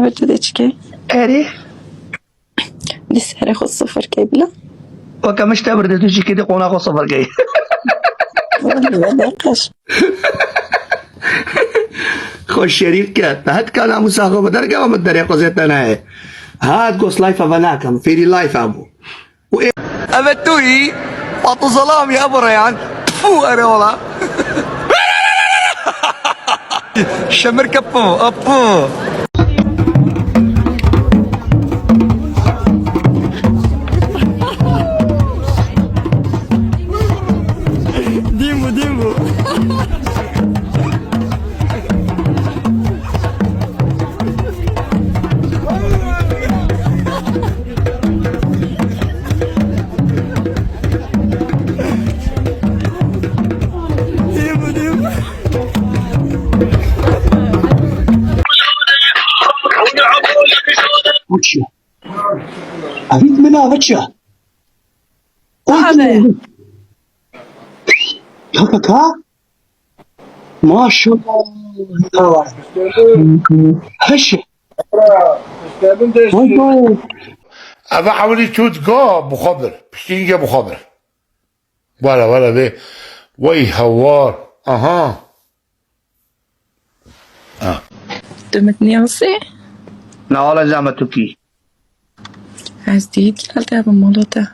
مشتبه ديتشكي اري دي سهرة خص صفر كيبلة وكمش تبرد تجي كده قونا صفر جاي دقش خوش شریف کرد هات کالا مساقو بدر گام الدريق زيتنا هي هات قوس لايف افناكم فيري لايف ابو ابتوي فاطو سلام يا ابو ريان فو انا والله شمر كبو ابو ديمو وچه اوید منا وچه هذا كاكا ما شاء الله هشه اما حوالي توتقا مخابر بشتينجا مخابر ولا ده وي هوار اها دمتني عصي لا والله زعمتوكي از دید لالتا بمولوتا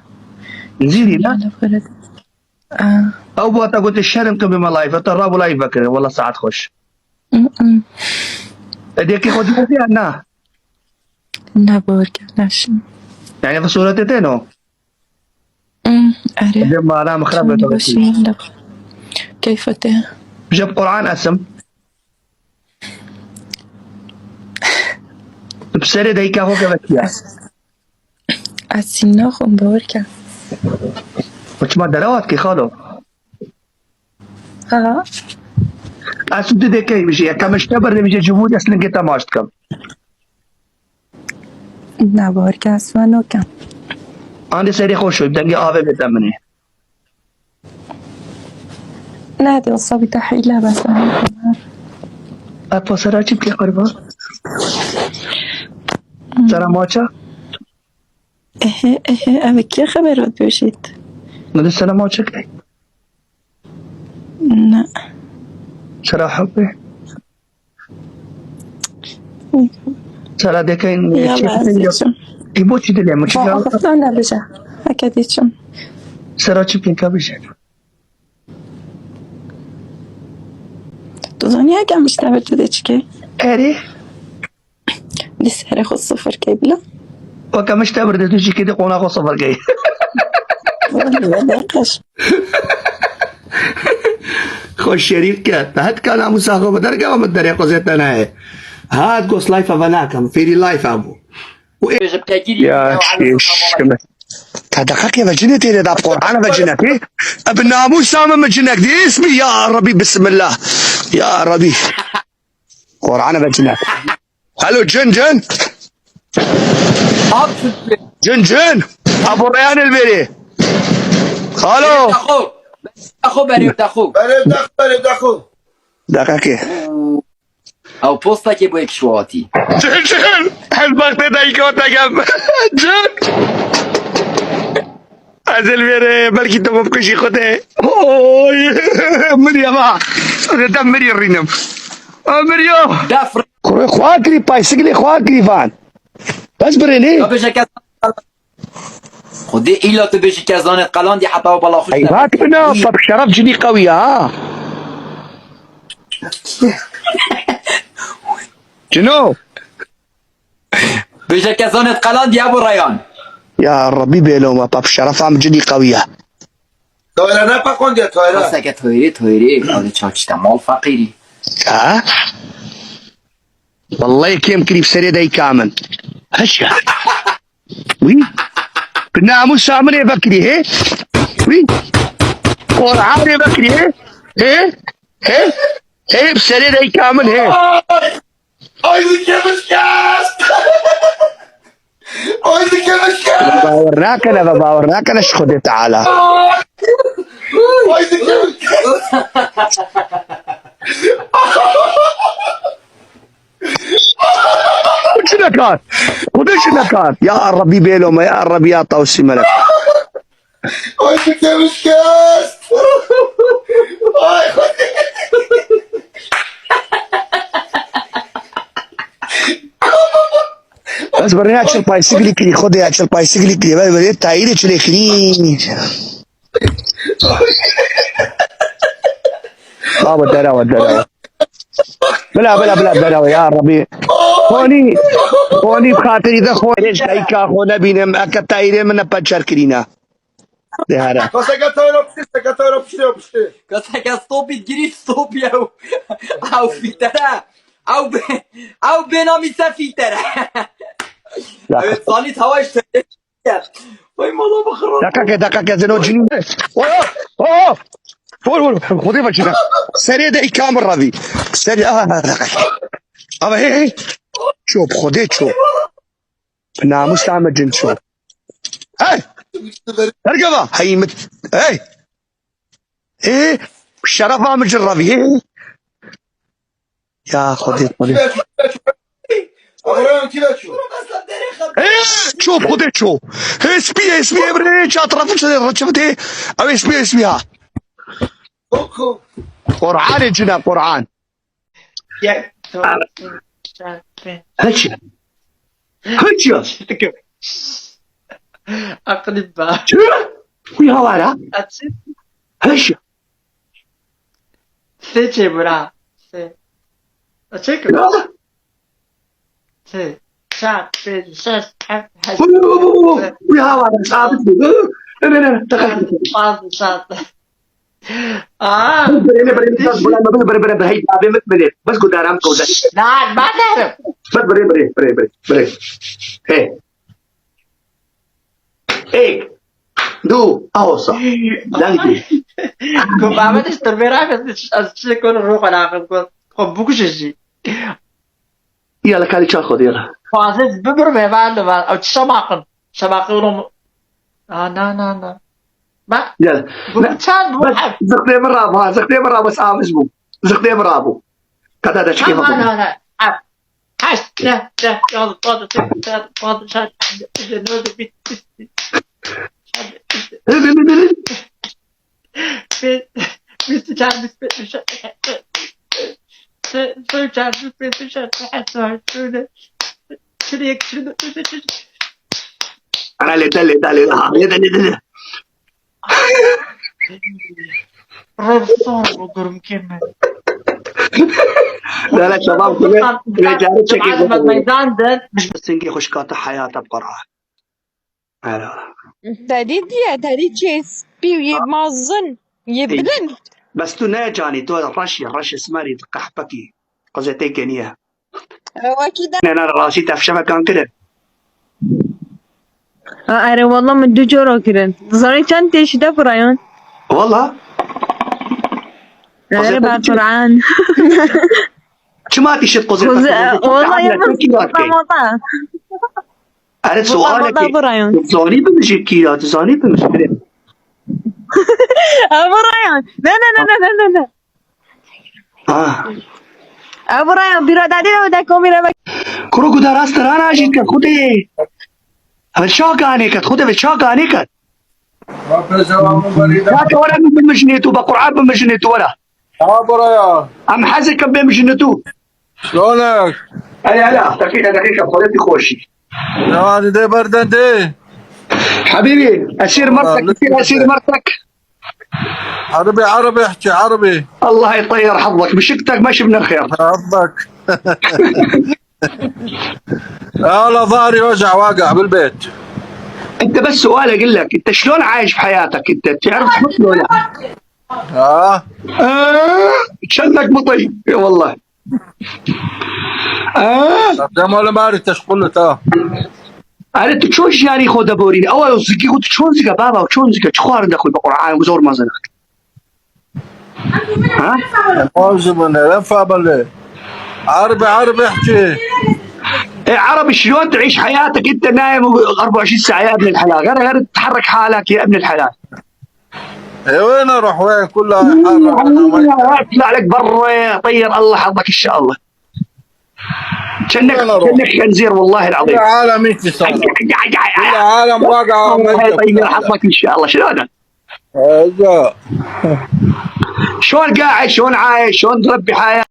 نزيدي لا على فرد او بوتا قلت الشرم كم بما لايف الراب لايف بكر والله ساعات خوش اديكي خدي فيها انا لا بورك ناشن يعني في صورتين هو أعرف لما انا مخرب كيف ته جاب قرآن اسم بسري دايكا هو كبكيا السناخ بورك وش ما دروات كي خالو ها اسود ديكي مشي كم اشتبر مشي جمهور اصلا كي تماشت كم لا بورك اسوانو كم انا سري خوش بدنجي ابي بدمني لا دي وصابي تحيلها بس ابو سراچي كي قربا سرا ماچا أبي كي خبرات بوشيت ندي سرا ماچا كي لا سرا حبي سرا دكين يلا يبوتي دلي مش لا بجا هكذا سرا چيپين كابيش دنیا کم مشتبه ديتشكي اري دي سهرة خص صفر كيبلة وكمش تبرد تجي كده قونا صفر جاي دقش خوش شريف کرد هات کالا مساقو بدر گام الدريق زيتنا هي هات قوس لايف افناكم فيري لايف ابو يا شيش تدقق يا بجنة تيري داب قرآن بجنك ابن ناموس سامن بجنك دي اسمي يا ربي بسم الله يا ربي قرآن بجنك هلو جن جن ابو ريان البيري خالو اخو بريد اخو دقيقة او بوستا که با یک شواتی جن هل وقت دايكو تقم جن از البيري بلكي تمام كشي خوته مريم دم مريم رينم مريم دفر خواكري باي سقلي خواكري فان بس بريني خودی ایلا تو بشی که زانت قلان دی حتی بالا خوش هات بنا طب شرف جدي قوية ها جنو بشی که زانت قلان دی ابو ریان يا ربي بيلوما طب شرف عم جدي قوية تایره نپکن یا تایره بسته که تویری آده چاچیتا مال فقیری ها والله كيم كريب سري داي كامل هشا وي بالناموس سامن يا بكري هي وي قرعان يا بكري هي بسري داي كامل هي آیدی که بشکست آیدی که بشکست باورناك انا خدي تعالى آیدی که بشکست قلت نكات خدش نكات يا ربي بيلوما يا ربي يا طوسي ملك Ay que مش كاس. Ay بس برني اشل بايسيكل كلي خد يا اشل بايسيكل كلي بدي تايري شلي كلي بابا ودرا بلا يا ربي هوني بخاطر اذا خونش دايكا خونا بينم اكتايري من بچر كلينا دهارا Cosa que eu قصدك يا ستوبي تجري ستوبي او فيترا او بنامي سفيترا صاني هواش وای مالا بخرا دقیقه زنو جنين اوه خذي بچنا سريع ده الكاميرا دي سريع ابا هي شوف خذي شوف ناموس تعمل جن شوف هاي ارقبه هي هاي ايه الشرف عم جربي يا خذي شوف خذي شوف اسبي بريتش اطرف شفتي او اسبيها قرآن الجناب قرآن هجا أقلب بقى ويا ولا أتسيب هجا سيتي برا سي أتسيب سي شاب في شاش حب ويا ولا صابت انا دخلت بعض شاب بس قدام كودا لا ما تعرف بس بري هي ايه دو اوصى لانجي كم بعمل استربيرا بس أشيكون الروح أنا كم بوكشجي يلا كالي تاخذ يلا فازز ببر ما بعد أو شماقن نا ما يلا بتشان روح زقتي مرة بس اسمه زقتي مرة كذا ده شكل لا حش لا يلا طاط شاد دالي رفضان وقرم كلمة لا شباب كلها رجال شكل الميدان ده مش بس نجي خوش قاطع حياته بقرعة هلا داری چیز بیو مازن بلند بس تو ناجاني تو رش اسماري قحبكي قصتي كنيه وكذا انا راسي تفشمه كان كده اره والله من دو جورا كرن زاري چند تشده برايان والله اره بعد قرآن شو ما تشد قصتك والله يا مصطفى عرفت سؤالك زاني بمشي كيلات زاني بمشي ابو ريان لا ابو ريان برادری رو دکو میره کرو گذار است رانا جیت کد خوده اول شاق آنی کد خوده اول شاق آنی کد لا تورا بمشني تو بقرعان بمشني تو ولا برايا ام حزك بمشني تو شلونك؟ هلا دقيقة خذتي خوشي يا ولدي دي بردن دي حبيبي أسير مرتك عربي احكي عربي الله يطير حظك بشكتك ما شفنا خير ربك والله ظهري واقع بالبيت انت بس سؤال اقول لك انت شلون عايش بحياتك انت تعرف تحط ولا شنك مطي يا والله جمال ماري تشقل تا أنا شلون يعني خود بورين أول زكي قلت شلون زكا بابا وشلون زكا شخوار دخل بقرآن وزور ما زنك ها موجب لفة بالله عربي احكي إيه عربي شلون تعيش حياتك أنت نايم 24 ساعة يا ابن الحلال غير تحرك حالك يا ابن الحلال وين اروح وين كلها اطلع لك برا طير الله حظك ان شاء الله كأنك خنزير والله العظيم. العالم انت صار العالم واقعة الله ميتة يطيب رحمك ان شاء الله. شلونك؟ كلها. شلون قاعد؟ شلون عايش؟ شلون تربي حياه؟